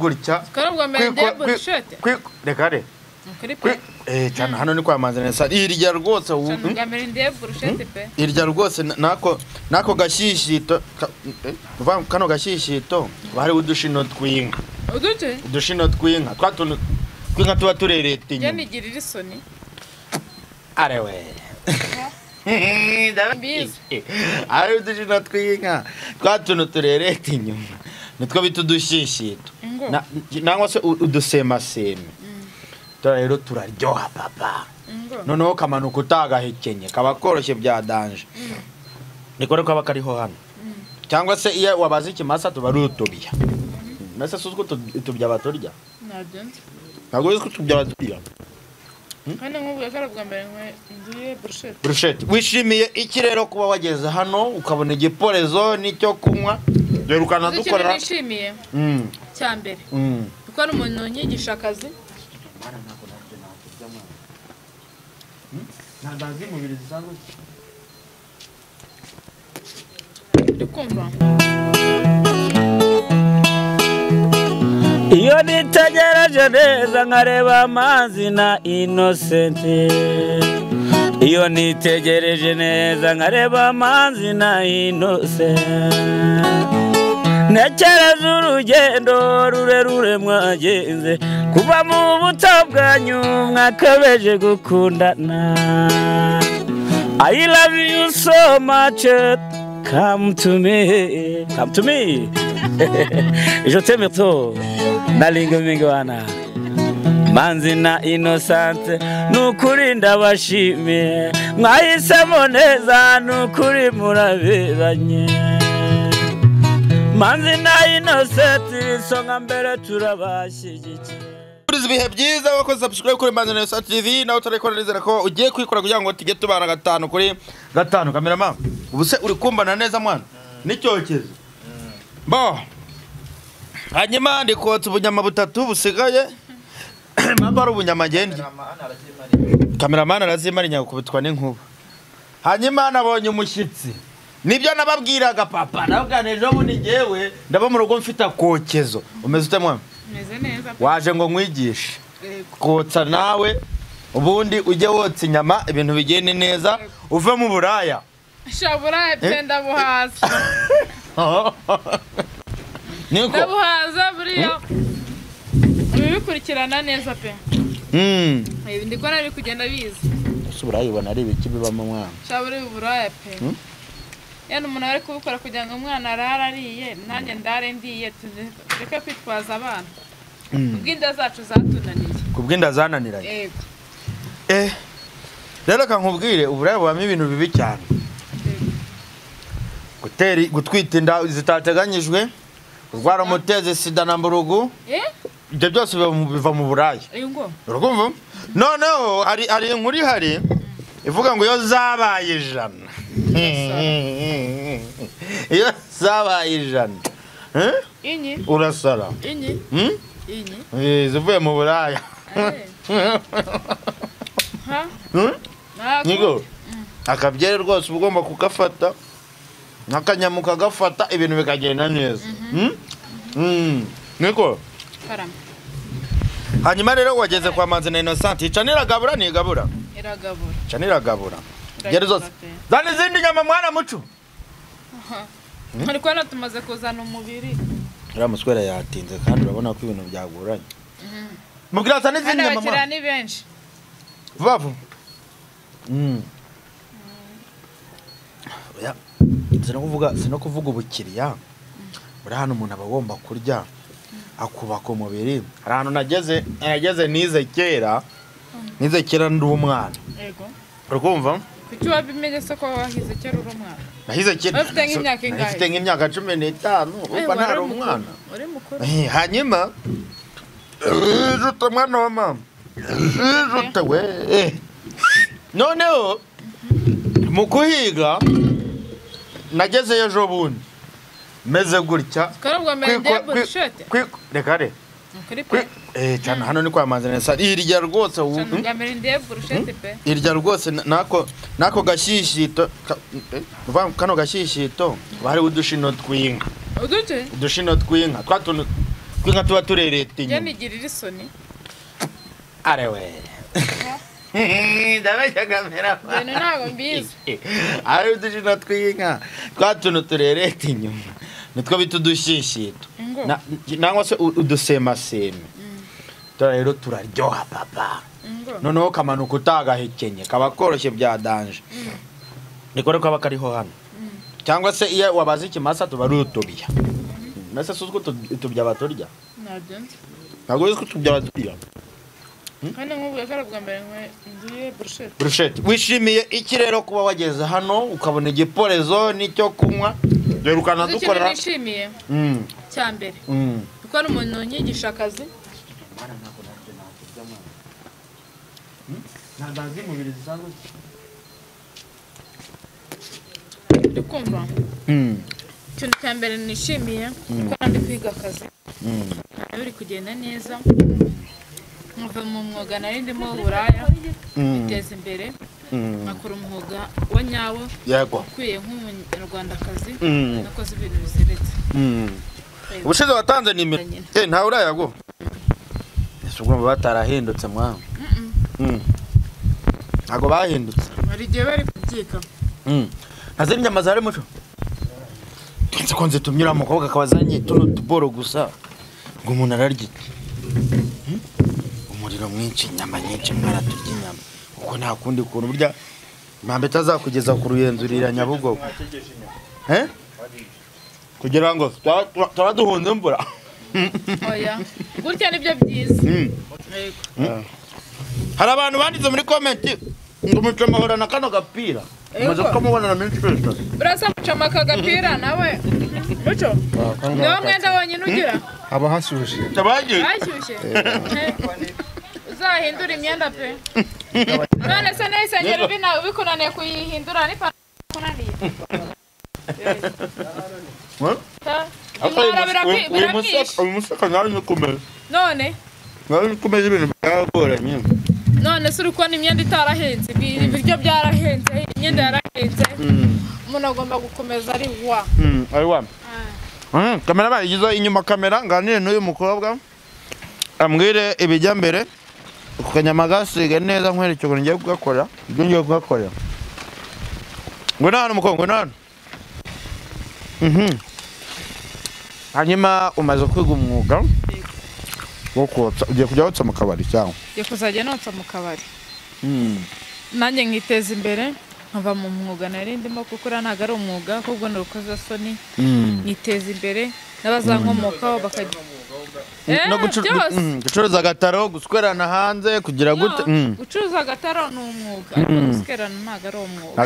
gutya karabwa mende burushete reka re cyane hano ni kwa manzanesa irya rwose irya rwose nako gashishito kano gashishito bari udushino twinka udushino twinka twatuntu twinka tuba turerete inyuma yanigirira isoni arewe ari udushino twinka twatuntu turerete inyuma nitwo bita udushishito nangwa se udusemaseme rero turaryoha papa noneho kamanuka utagahekenye kaba koroshye bya danje niko rero kaba kariho hano cyangwa se iyo wabaze ikimasa tuba rutubya nase suzko tubya batorya ntabwo bizko tubya batorya hano nk'ubu karabwa mbere ngiye brushette wishimiye iki rero kuba wageze hano ukabona igiporezo nicyo kunywa rero ukanadukorera nishimiye cyambere kuko ari umuntu nyigisha akazi nadazi mubiri zisanzwe ndikumva iyo nitegereje neza nkareba amazi na Innocent iyo nitegereje neza nkareba amazi na Innocent nekereza urugendo rurerure mwagenze kuva mu buto bwanyu mwakabeje gukundana I love you so much come to me je t'aime trop nalinga mingi wana manzi na Innocent nukuri ndabashimiye mwahisemo neza nukuri muraberanye manzi na Innocent songa mbere turabashyigikiye ibihe byiza wakoze subscribe kuri Manzi na Innocent TV nawe utarekora nizera ko ugiye kwikora kugira ngo tujye tubana 5 kuri 5 cameraman ubuse uri kumbana neza mwana nicyokezo bo hanyuma ndikotse ubunyama butatu busigaye mabara ubunyamagende cameraman arazimara nyakubitwa n'inkuba hanyuma nabonye umushyitsi nibyo nababwiraga papa nabwaneje ubundi ngewe ndaba mu rugo mfita kokezo umeze ute mwana meze neza waje ngo nkwigishe kotsa nawe ubundi ujye wotsa inyama ibintu bigende neza uve mu buraya shabura penda buhaza niko buhaza buriya bikurikirana neza pe ibi ndikora ari kugenda biza subura yibona ari ibiki bibamo mwana shabura buraya pe yana umuntu ari kubikora kugira ngo umwana ararariye nanjye ndare ndiye tureke kwitwaza abana kubw'inda zacu zatunaniye kubw'inda zananiranye yego rero kankubwire uburaye bwamo ibintu bibi cyane gutwita inda zitateganyijwe urwara muteze sida na mburugu ibyo byose biva mu burayi urumva noneho hari inkuru ihari ivuga ngo iyo zabaye ijana iyo zabaye ijana urasara zivuye mu buraya niko akabyere rwose ugomba kugafata n'akanyamuka gafata ibintu bikagenda neza niko hanyuma rero wageze kwa Manzi na Innocent icanira gabura ni gabura iragabura canira gabura gere zose zani zindi nyama mwana mucu ariko tumaze kuzana umubiri ura muswera yatinze kandi urabona ko ibintu byaguranye mubwira zani zindi nyama mwana ni benshi vavu ya sino kuvuga ubukiriya buri hano umuntu abagomba kurya akubaka umubiri hari ahantu nageze nize kera ndi umwana yego urakumva kuki wabimenye se ko wahize kera uri umwana nahize kera afite nk'imyaka ingahe afite nk'imyaka 15 uba ntari umwana uri mukuru hanyuma juta mwana wa mama juta we noneho mu kuhiga nagezeyo ejo bundi meze gutya karabwa mende burushete reka re cyane hano ni kwa manzanesa irya rwose mende burushete pe irya rwose nako gashishito kano gashishito bari udushino twinka udushino twinka twatuntu twinga tuba turereta njye inyuma nigirira isoni arewe ndabeshya kamera ibintu ntabwo mbizi ari udushino tw'inka twa tuntu turereta inyuma nitwo bita udushishito nangwa se udusemaseme rero turaryoha papa noneho kamanuka utagahekenye kaba koroshye bya danje niko rero kaba kariho hano cyangwa se iyo wabaze ikimasa tuba ari utubya mbese si utwo tubya baturya ntabwo uzi ko tubya baturya hano nk'ubu kari bwa mbere ngiye burushete wishimiye iki rero kuba wageze hano ukabona igiporezo n'icyo kunywa dore ukanadukorera nishimiye cya mbere kuko ari umuntu unyigisha akazi ntazi mubiri zisanzwe ndikumva ikintu cya mbere nishimiye kuko ndi kwiga akazi biri kugenda neza nkava mu mwuga nari ndimo w'uburaya biteza imbere nkakora umwuga wa nyawo ukwiye nk'umunyarwandakazi nakoze ibintu biseretse ubushize watanze nimero ntawe urayago ese ubwo batarahindutse mwana ntago bahindutse hari igihe bari kubyika ntazira inyama zari muco kenshi konze tumyura umukobwa akabazanye tuno tuboro gusa ngo umuntu ararya umuriro mwinshi inyama nyinshi mwaraturya inyama kuko nta kundi kuntu burya mpambe tazakugeza ku ruyenzurira Nyabugogo kugira ngo tuba duhunze imvura oya gutya nibyo byiza hari abantu banditse muri komenti ngo muco mahorana kano gapira maze kumubonana menshi pesa burasa mucama aka gapira nawe muco niwo mwenda wonyine ugira haba hashyushye hashyushye uzahindura imyenda pe none se n'isengero bikunaniye kuyihindura kunaniye uyu musaka nawe nikomeye none nikomeye ibintu byagoranye none se uri kubona imyenda itarahenze ibiryo byarahenze imyenda yarahenze umuntu agomba gukomeza ari wa kamera bayigize inyuma kamera nganire n'uyu mukobwa ambwire ibijya mbere ukanyama gasiga neza nkwereke ukuntu ngiye kugakora ibyo ngiye kugakora ngo nani umukobwa nani hanyuma umaze kwiga umwuga wo kotsa ugiye kujya wotsa mu kabari cyangwa ugiye kuzajya notsa mu kabari nanjye nkiteza imbere nkava mu mwuga nari ndimo kuko ntabwo ari umwuga ahubwo ni urukozasoni nkiteza imbere n'abazankomokaho bakajya no gucuruza agataro guswerana hanze kugira gute gucuruza agataro ni umwuga ariko guswerana ntabwo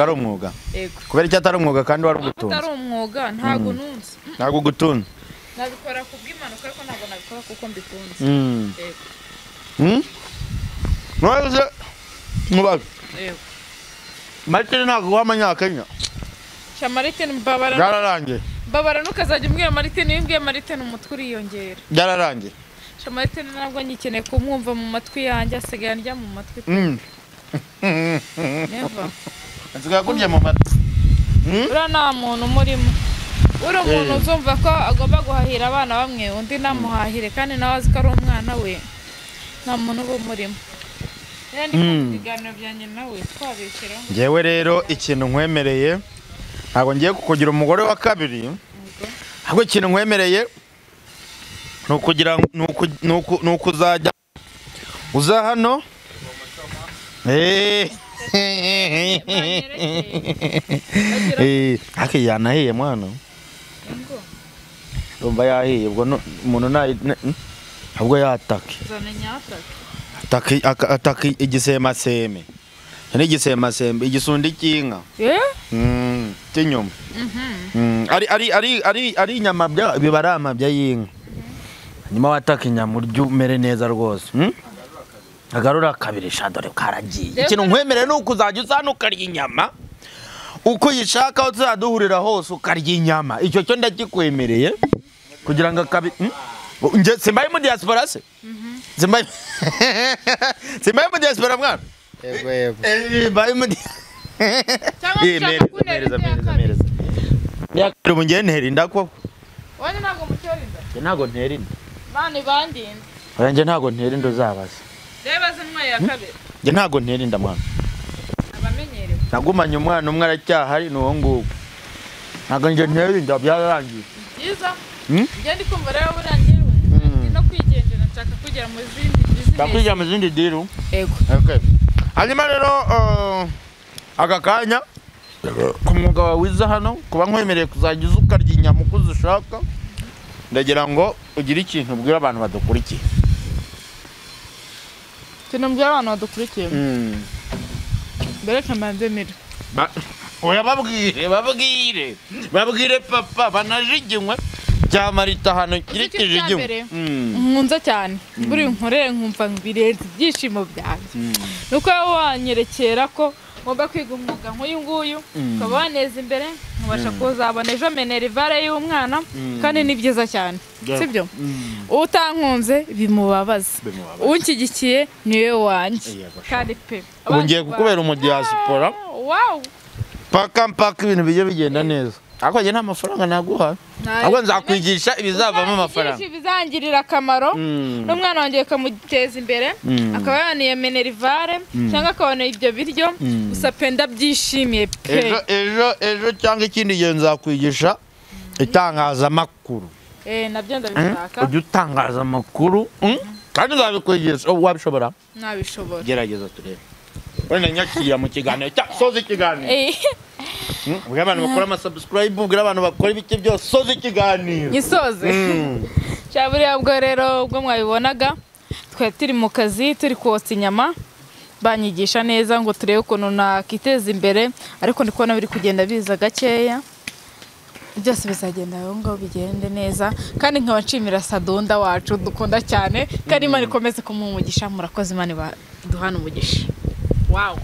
ari umwuga kubera icyo atari umwuga kandi wari ugutunze atari umwuga ntabwo nunze ntabwo ugutunze nabikora ku bw'impanuka ariko ntabwo nabikora kuko mbikunze ntubaze ntubaze Martin ntabwo uha amanyakenya Martin mbabara byararangiye mbabara ntukazajya umbwira Martin iyo umbwiye Martin umutwe uriyongera byararangiye Martin ntabwo nyikeneye kumwumva mu matwi yanjye asigaye andya mu matwi neva asigaye kurya mu matwi uriya nta muntu umurimo uri umuntu uzumva ko agomba guhahira abana bamwe undi namuhahire kandi nawe azi ko ari umwana we nta muntu uba umurimo ibiganiro byanjye nawe twabishyiraho ngewe rero ikintu nkwemereye ntabwo ngiye kukugira umugore wa kabiri ahubwo ikintu nkwemereye ni ukuzajya uza hano hake yanahiye mwana urumva yahiye ubwo umuntu ntabwo yatake ataka igisemaseme n'igisemaseme igisundi cy'inka cy'inyuma ari inyama biba ari amabya y'inka nyuma wataka inyama urya umere neza rwose agarura kabiri dore karagiye ikintu nkwemereye ni ukuzajya uza hano ukarya inyama uko uyishaka uzaduhurira hose ukarya inyama icyo cyo ndakikwemereye kugira ngo simbaye mu diaspora se simbaye mu diaspora mwana yego simbaye mu yakira ubu ngiye ntera inda koko wowe ntabwo mutera inda ntabwo ntera inda Mani bandinde. Oya ntago ntera indo zabaza. Reba zinwa ya kabiri. Nge ntago ntera inda mwana. Abamenyerewe. Nagumanye umwana umwe aracyahari n'uwo nguwo. Ntago nje ntera inda byarangiye. Byiza. Nge ndi kumva rero burangiwe. No kwigendera nshaka kugera mu zindi business. Bakwijya mu zindi deal. Ego. Okay. Hanyuma rero aka kanya ku mwuga wawe wiza hano kuba nkwemereye kuzajya uza ukarya inyama uko uzishaka ndagira ngo ugire ikintu ubwira abantu badukurikiye. Mbwira abantu badukurikiye. Mbere kambanze mire. Oya babwire papa banajiginywe cyamarita hano kiri kijiginywe. Nkunze cyane. Buri nkorere nkumva ngireze ibyishimo byanjye. Nuko wanyerekera ko ngomba kwiga umwuga nk'uyu nguyu ukaba waneza imbere nkabasha kuzabona ejo minerivare y'umwana kandi ni byiza cyane sibyo utankunze bimubabaza unshyigikiye niwe wanjye kandi pe ngiye kukubera umudiaspora wow paka ibintu bijye bigenda neza ariko njye nta mafaranga naguha ahubwo nzakwigisha ibizavamo amafaranga bizangirira akamaro n'umwana wanjye kamuteza imbere akaba yaniye minerivare cyangwa akabona ibyo biryo gusa pe ndabyishimiye pe ejo cyangwa ikindi gihe nzakwigisha itangazamakuru nabyo ndabishaka ujya utangaza amakuru kandi nzabikwigisha wabishobora nabishobora gerageza turebe wenda nyakira mu kiganiro soza ikiganiro ubwo abantu bakora amasubscribe ubwo abantu bakora ibiki byose soza ikiganiro gisoze cyaburiya bwo rero ubwo mwabibonaga twe turi mu kazi turi kotsa inyama banyigisha neza ngo turebe ukuntu nakiteza imbere ariko ndi kubona biri kugenda biza gakeya byose bizagenda ngo bigende neza kandi nkaba nshimira Sadonda wacu dukunda cyane kandi Imana ikomeze kumumugisha murakoze Imana duhana umugisha wow